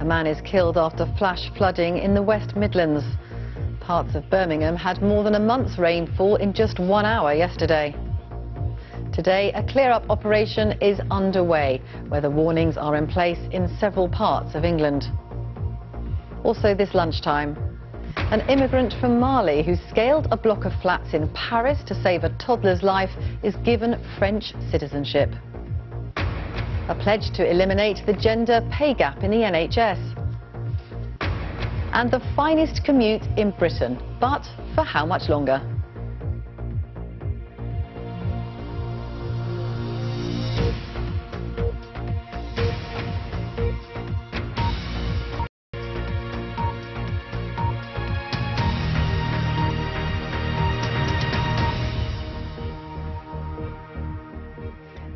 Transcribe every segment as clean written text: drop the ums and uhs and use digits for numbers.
A man is killed after flash flooding in the West Midlands. Parts of Birmingham had more than a month's rainfall in just 1 hour yesterday. Today, a clear-up operation is underway. Weather warnings are in place in several parts of England. Also this lunchtime, an immigrant from Mali who scaled a block of flats in Paris to save a toddler's life is given French citizenship. A pledge to eliminate the gender pay gap in the NHS. And the finest commute in Britain, but for how much longer?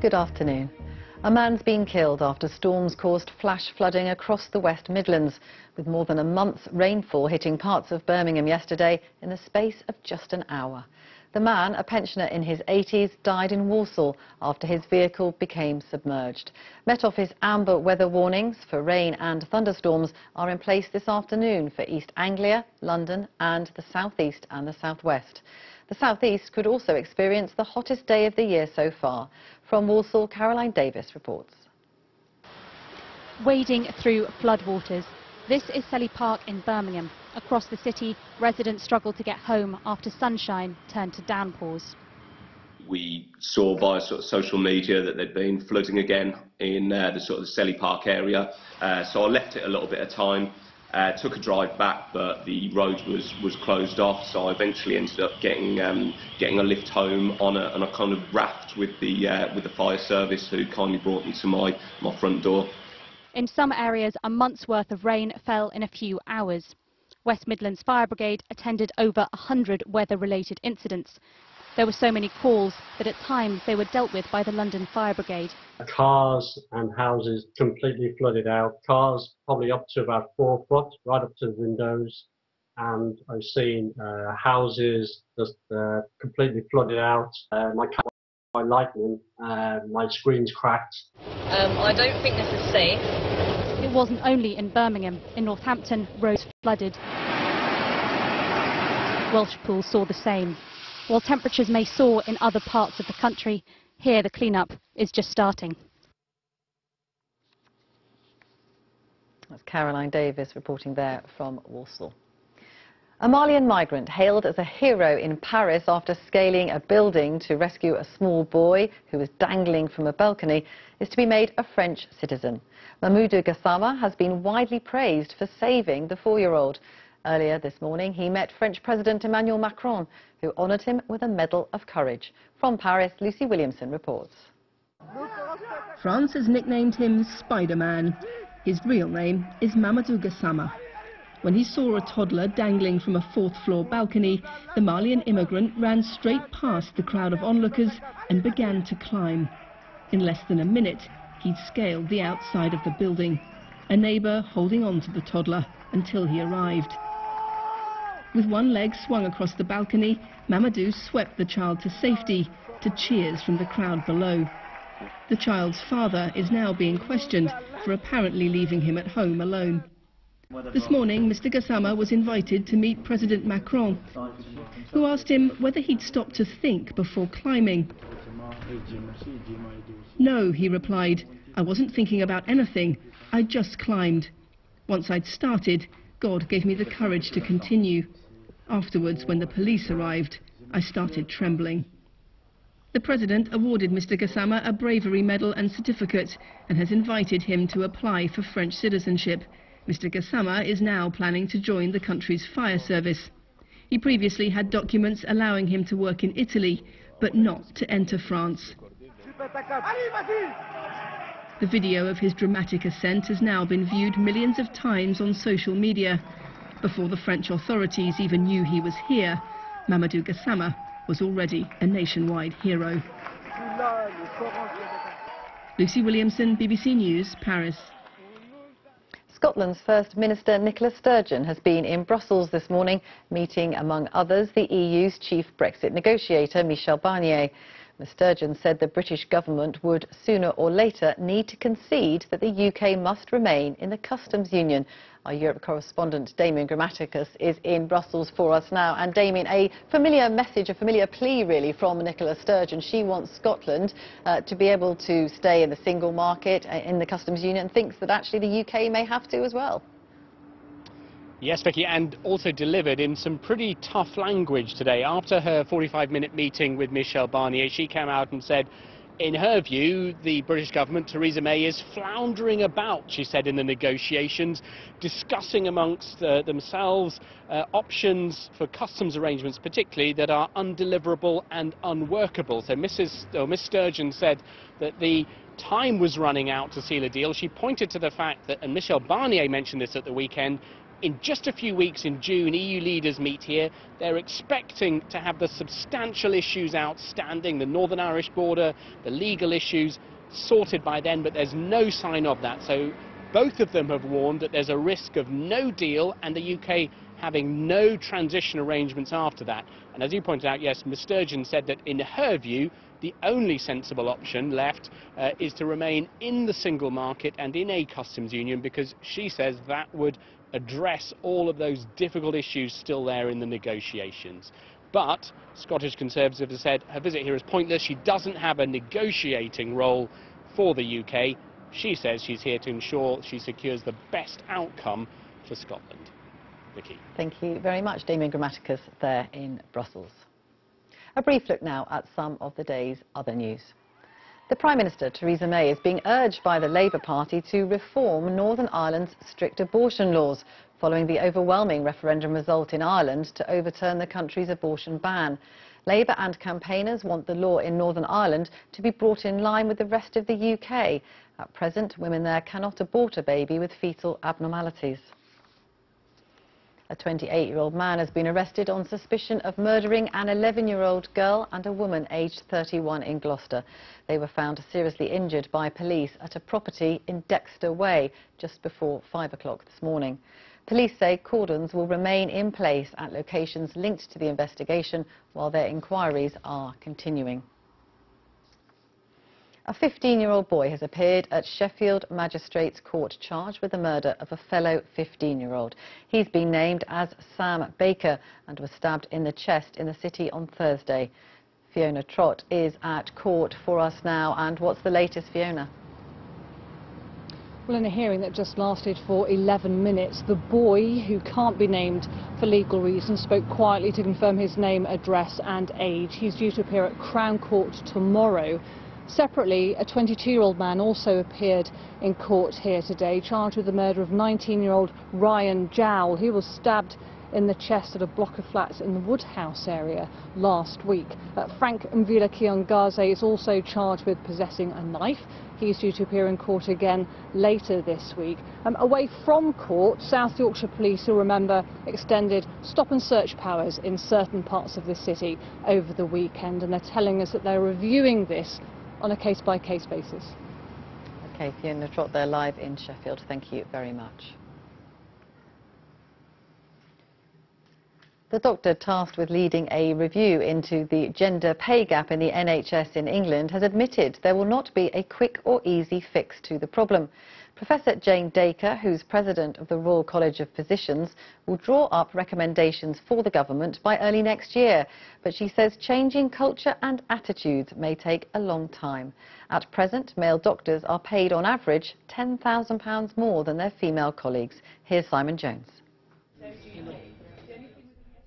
Good afternoon. A man's been killed after storms caused flash flooding across the West Midlands, with more than a month's rainfall hitting parts of Birmingham yesterday in the space of just an hour. The man, a pensioner in his 80s, died in Walsall after his vehicle became submerged. Met Office amber weather warnings for rain and thunderstorms are in place this afternoon for East Anglia, London and the South East and the South West. The South East could also experience the hottest day of the year so far. From Walsall, Caroline Davis reports. Wading through floodwaters. This is Selly Park in Birmingham. Across the city, residents struggle to get home after sunshine turned to downpours. We saw via social media that there'd been flooding again in the Selly Park area, so I left it a little bit of time. Took a drive back, but the road was closed off, so I eventually ended up getting a lift home on a kind of raft with the fire service, who kindly brought me to my front door. In some areas, a month's worth of rain fell in a few hours. West Midlands Fire Brigade attended over 100 weather-related incidents. There were so many calls that at times they were dealt with by the London Fire Brigade. Cars and houses completely flooded out. Cars probably up to about 4 foot, right up to the windows. And I've seen houses just completely flooded out. My car by lightning, my screen's cracked. I don't think this is safe. It wasn't only in Birmingham. In Northampton, roads flooded. Welshpool saw the same. While temperatures may soar in other parts of the country, here the clean-up is just starting. That's Caroline Davis reporting there from Walsall. A Malian migrant hailed as a hero in Paris after scaling a building to rescue a small boy who was dangling from a balcony is to be made a French citizen. Mamadou Gassama has been widely praised for saving the 4-year-old. Earlier this morning, he met French President Emmanuel Macron, who honoured him with a Medal of Courage. From Paris, Lucy Williamson reports. France has nicknamed him Spider-Man. His real name is Mamadou Gassama. When he saw a toddler dangling from a 4th-floor balcony, the Malian immigrant ran straight past the crowd of onlookers and began to climb. In less than a minute, he'd scaled the outside of the building, a neighbour holding on to the toddler until he arrived. With one leg swung across the balcony, Mamadou swept the child to safety, to cheers from the crowd below. The child's father is now being questioned for apparently leaving him at home alone. This morning, Mr. Gassama was invited to meet President Macron, who asked him whether he'd stop to think before climbing. No, he replied, I wasn't thinking about anything, I just climbed. Once I'd started, God gave me the courage to continue. Afterwards, when the police arrived, I started trembling. The President awarded Mr. Gassama a bravery medal and certificate and has invited him to apply for French citizenship. Mr. Gassama is now planning to join the country's fire service. He previously had documents allowing him to work in Italy, but not to enter France. The video of his dramatic ascent has now been viewed millions of times on social media. Before the French authorities even knew he was here, Mamadou Gassama was already a nationwide hero. Lucy Williamson, BBC News, Paris. Scotland's First Minister Nicola Sturgeon has been in Brussels this morning, meeting, among others, the EU's chief Brexit negotiator, Michel Barnier. Ms Sturgeon said the British government would sooner or later need to concede that the UK must remain in the customs union. Our Europe correspondent Damien Grammaticus is in Brussels for us now. And Damien, a familiar message, a familiar plea really from Nicola Sturgeon. She wants Scotland to be able to stay in the single market, in the customs union, and thinks that actually the UK may have to as well. Yes, Vicky, and also delivered in some pretty tough language today. After her 45-minute meeting with Michel Barnier, she came out and said, in her view, the British government, Theresa May, is floundering about, she said, in the negotiations, discussing amongst themselves options for customs arrangements, particularly, that are undeliverable and unworkable. So Miss Sturgeon said that the time was running out to seal a deal. She pointed to the fact that, and Michel Barnier mentioned this at the weekend, in just a few weeks in June, EU leaders meet here. They're expecting to have the substantial issues outstanding, the Northern Irish border, the legal issues, sorted by then, but there's no sign of that. So both of them have warned that there's a risk of no deal and the UK having no transition arrangements after that. And as you pointed out, yes, Ms Sturgeon said that in her view, the only sensible option left is to remain in the single market and in a customs union, because she says that would address all of those difficult issues still there in the negotiations. But Scottish Conservatives have said her visit here is pointless. She doesn't have a negotiating role for the UK. She says she's here to ensure she secures the best outcome for Scotland. Vicky. Thank you very much, Damien Grammaticus, there in Brussels. A brief look now at some of the day's other news. The Prime Minister, Theresa May, is being urged by the Labour Party to reform Northern Ireland's strict abortion laws, following the overwhelming referendum result in Ireland to overturn the country's abortion ban. Labour and campaigners want the law in Northern Ireland to be brought in line with the rest of the UK. At present, women there cannot abort a baby with fetal abnormalities. A 28-year-old man has been arrested on suspicion of murdering an 11-year-old girl and a woman aged 31 in Gloucester. They were found seriously injured by police at a property in Dexter Way just before 5 o'clock this morning. Police say cordons will remain in place at locations linked to the investigation while their inquiries are continuing. A 15-year-old boy has appeared at Sheffield Magistrates Court charged with the murder of a fellow 15-year-old. He's been named as Sam Baker and was stabbed in the chest in the city on Thursday. Fiona Trott is at court for us now. And what's the latest, Fiona? Well, in a hearing that just lasted for 11 minutes, the boy, who can't be named for legal reasons, spoke quietly to confirm his name, address and age. He's due to appear at Crown Court tomorrow. Separately, a 22-year-old man also appeared in court here today, charged with the murder of 19-year-old Ryan Jowl. He was stabbed in the chest at a block of flats in the Woodhouse area last week. Frank Mvula Kiangaze is also charged with possessing a knife. He's due to appear in court again later this week. Away from court, South Yorkshire Police, you'll remember, extended stop and search powers in certain parts of the city over the weekend, and they're telling us that they're reviewing this on a case-by-case basis. OK, Fiona Trott there live in Sheffield. Thank you very much. The doctor tasked with leading a review into the gender pay gap in the NHS in England has admitted there will not be a quick or easy fix to the problem. Professor Jane Dacre, who's president of the Royal College of Physicians, will draw up recommendations for the government by early next year. But she says changing culture and attitudes may take a long time. At present, male doctors are paid on average £10,000 more than their female colleagues. Here's Simon Jones.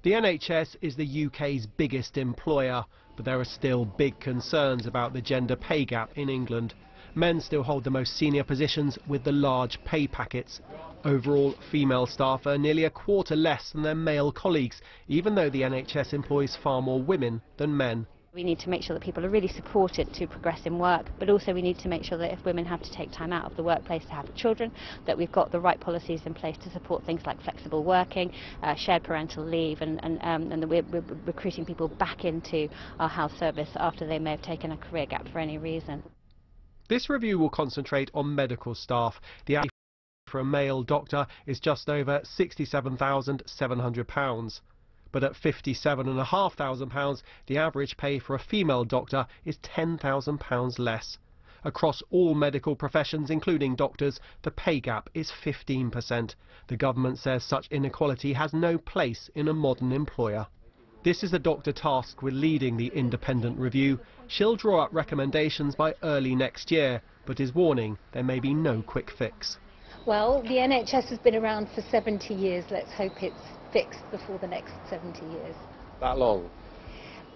The NHS is the UK's biggest employer, but there are still big concerns about the gender pay gap in England. Men still hold the most senior positions with the large pay packets. Overall, female staff earn nearly a quarter less than their male colleagues, even though the NHS employs far more women than men. We need to make sure that people are really supported to progress in work, but also we need to make sure that if women have to take time out of the workplace to have children, that we've got the right policies in place to support things like flexible working, shared parental leave, and that we're recruiting people back into our health service after they may have taken a career gap for any reason. This review will concentrate on medical staff. The average for a male doctor is just over £67,700. But at £57,500, the average pay for a female doctor is £10,000 less. Across all medical professions, including doctors, the pay gap is 15%. The government says such inequality has no place in a modern employer. This is the doctor tasked with leading the independent review. She'll draw up recommendations by early next year, but is warning there may be no quick fix. Well, the NHS has been around for 70 years. Let's hope it's fixed before the next 70 years. That long?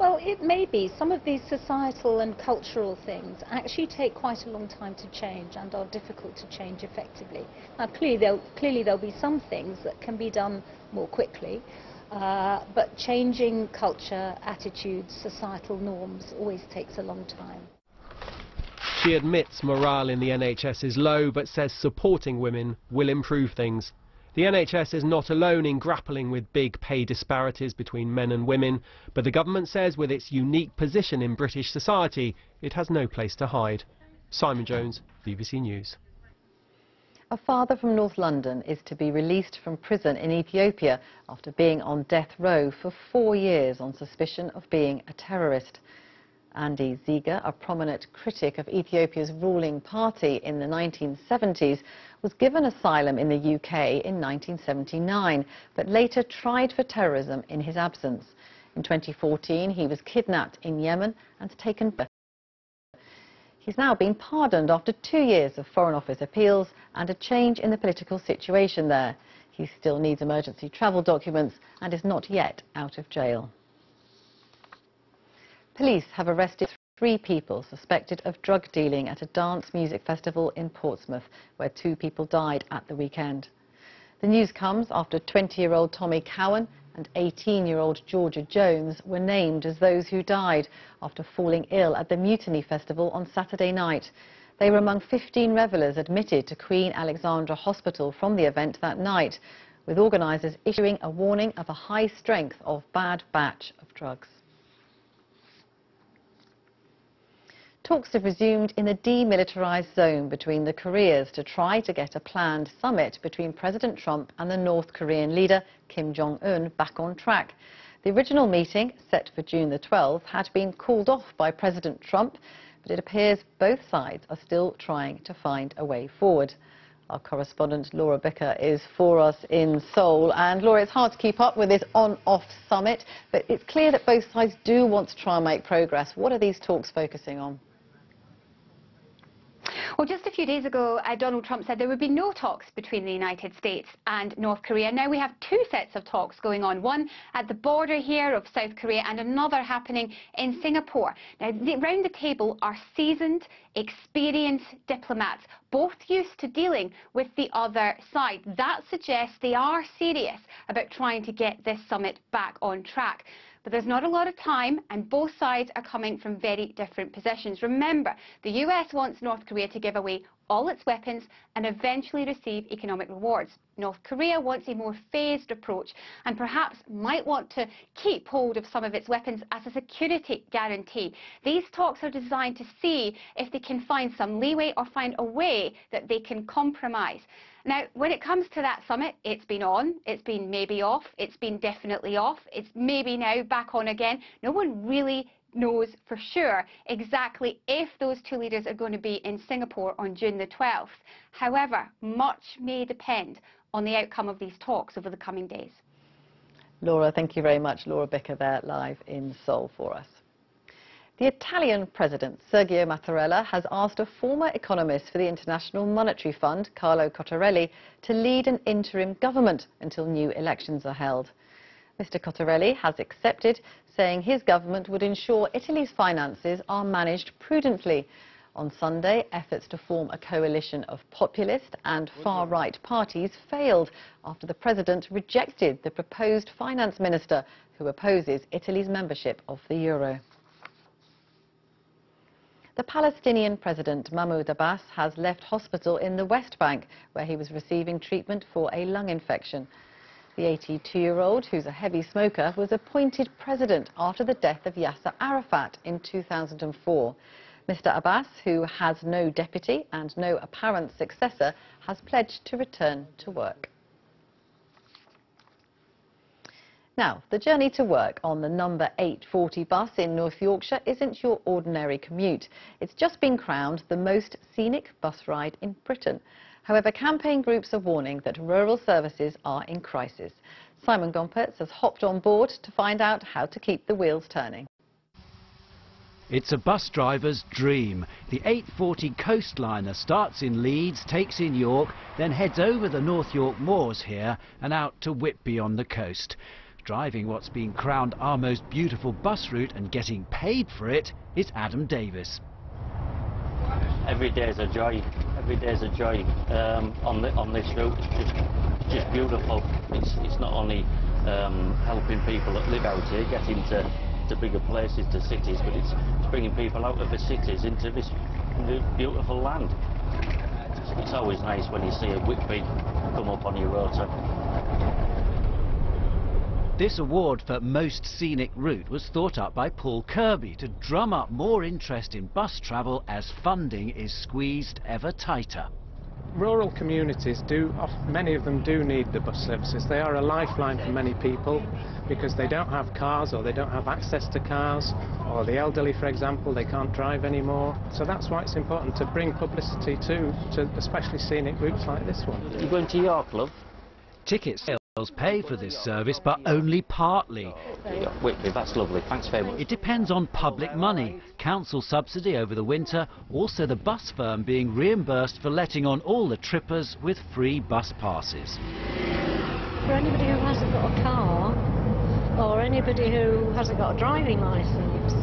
Well, it may be. Some of these societal and cultural things actually take quite a long time to change and are difficult to change effectively. Now, clearly there'll be some things that can be done more quickly, but changing culture, attitudes, societal norms always takes a long time. She admits morale in the NHS is low, but says supporting women will improve things. The NHS is not alone in grappling with big pay disparities between men and women, but the government says with its unique position in British society, it has no place to hide. Simon Jones, BBC News. A father from North London is to be released from prison in Ethiopia after being on death row for 4 years on suspicion of being a terrorist. Andy Ziga, a prominent critic of Ethiopia's ruling party in the 1970s, was given asylum in the UK in 1979, but later tried for terrorism in his absence. In 2014, he was kidnapped in Yemen and taken back. He's now been pardoned after 2 years of Foreign Office appeals and a change in the political situation there. He still needs emergency travel documents and is not yet out of jail. Police have arrested 3 people suspected of drug dealing at a dance music festival in Portsmouth, where 2 people died at the weekend. The news comes after 20-year-old Tommy Cowan and 18-year-old Georgia Jones were named as those who died after falling ill at the Mutiny Festival on Saturday night. They were among 15 revellers admitted to Queen Alexandra Hospital from the event that night, with organisers issuing a warning of a high strength of bad batch of drugs. Talks have resumed in the demilitarised zone between the Koreas to try to get a planned summit between President Trump and the North Korean leader Kim Jong-un back on track. The original meeting, set for June the 12th, had been called off by President Trump, but it appears both sides are still trying to find a way forward. Our correspondent Laura Bicker is for us in Seoul. And Laura, it's hard to keep up with this on-off summit, but it's clear that both sides do want to try and make progress. What are these talks focusing on? Well, just a few days ago, Donald Trump said there would be no talks between the United States and North Korea. Now we have 2 sets of talks going on, one at the border here of South Korea and another happening in Singapore. Now, around the table are seasoned, experienced diplomats, both used to dealing with the other side. That suggests they are serious about trying to get this summit back on track. But there's not a lot of time, and both sides are coming from very different positions. Remember, the US wants North Korea to give away all its weapons and eventually receive economic rewards. North Korea wants a more phased approach and perhaps might want to keep hold of some of its weapons as a security guarantee. These talks are designed to see if they can find some leeway or find a way that they can compromise. Now, when it comes to that summit, it's been on, it's been maybe off, it's been definitely off, it's maybe now back on again. No one really knows for sure exactly if those 2 leaders are going to be in Singapore on June the 12th. However, much may depend on the outcome of these talks over the coming days. Laura, thank you very much. Laura Bicker there live in Seoul for us. The Italian President, Sergio Mattarella, has asked a former economist for the International Monetary Fund, Carlo Cottarelli, to lead an interim government until new elections are held. Mr. Cottarelli has accepted, saying his government would ensure Italy's finances are managed prudently. On Sunday, efforts to form a coalition of populist and far-right parties failed after the president rejected the proposed finance minister, who opposes Italy's membership of the euro. The Palestinian President Mahmoud Abbas has left hospital in the West Bank, where he was receiving treatment for a lung infection. The 82-year-old, who's a heavy smoker, was appointed president after the death of Yasser Arafat in 2004. Mr. Abbas, who has no deputy and no apparent successor, has pledged to return to work. Now, the journey to work on the number 840 bus in North Yorkshire isn't your ordinary commute. It's just been crowned the most scenic bus ride in Britain. However, campaign groups are warning that rural services are in crisis. Simon Gompertz has hopped on board to find out how to keep the wheels turning. It's a bus driver's dream. The 840 Coastliner starts in Leeds, takes in York, then heads over the North York moors here and out to Whitby on the coast. Driving what's been crowned our most beautiful bus route and getting paid for it is Adam Davis. Every day is a joy. Every day is a joy on this route. It's just beautiful. It's not only helping people that live out here get into bigger places, to cities, but it's bringing people out of the cities into this beautiful land. It's always nice when you see a Whitby come up on your rota. This award for Most Scenic Route was thought up by Paul Kirby to drum up more interest in bus travel as funding is squeezed ever tighter. Rural communities many of them do need the bus services. They are a lifeline for many people because they don't have cars or they don't have access to cars, or the elderly, for example, they can't drive anymore. So that's why it's important to bring publicity to especially scenic routes like this one. You going to York, love? Ticket sales pay for this service, but only partly. Whitby, that's lovely. Thanks very much. It depends on public money, council subsidy over the winter, also the bus firm being reimbursed for letting on all the trippers with free bus passes. For anybody who hasn't got a car, or anybody who hasn't got a driving licence,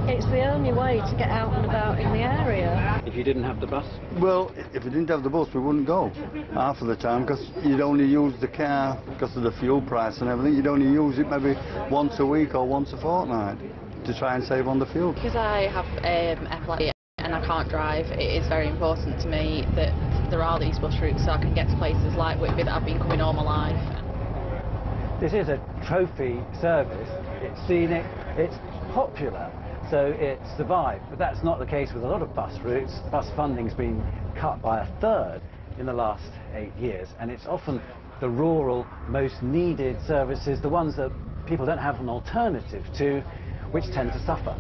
it's the only way to get out and about in the area. If you didn't have the bus? Well, if we didn't have the bus, we wouldn't go half of the time, because you'd only use the car because of the fuel price and everything. You'd only use it maybe once a week or once a fortnight to try and save on the fuel. Because I have epilepsy and I can't drive, it is very important to me that there are these bus routes so I can get to places like Whitby that I've been coming all my life. This is a trophy service. It's scenic, it's popular, so it survived. But that's not the case with a lot of bus routes. Bus funding's been cut by 1/3 in the last 8 years, and it's often the rural, most needed services, the ones that people don't have an alternative to, which tend to suffer.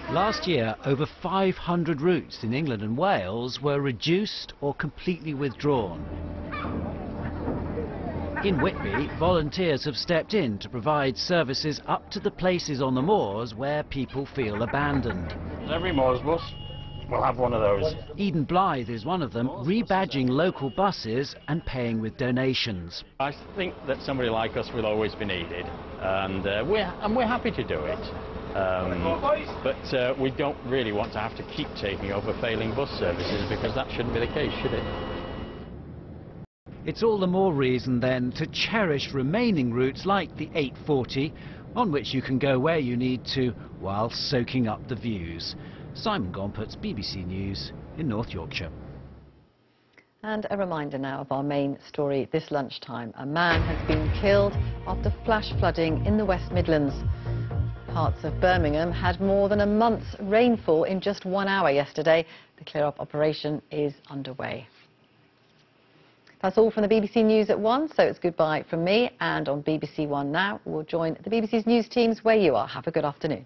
Last year, over 500 routes in England and Wales were reduced or completely withdrawn. In Whitby, volunteers have stepped in to provide services up to the places on the moors where people feel abandoned. Every moors bus will have one of those. Eden Blythe is one of them, rebadging local buses and paying with donations. I think that somebody like us will always be needed, and we're happy to do it. But we don't really want to have to keep taking over failing bus services, because that shouldn't be the case, should it? It's all the more reason then to cherish remaining routes like the 840, on which you can go where you need to while soaking up the views. Simon Gompertz, BBC News in North Yorkshire. And a reminder now of our main story this lunchtime. A man has been killed after flash flooding in the West Midlands. Parts of Birmingham had more than a month's rainfall in just 1 hour yesterday. The clear-up operation is underway. That's all from the BBC News at 1, so it's goodbye from me, and on BBC One Now, we'll join the BBC's news teams where you are. Have a good afternoon.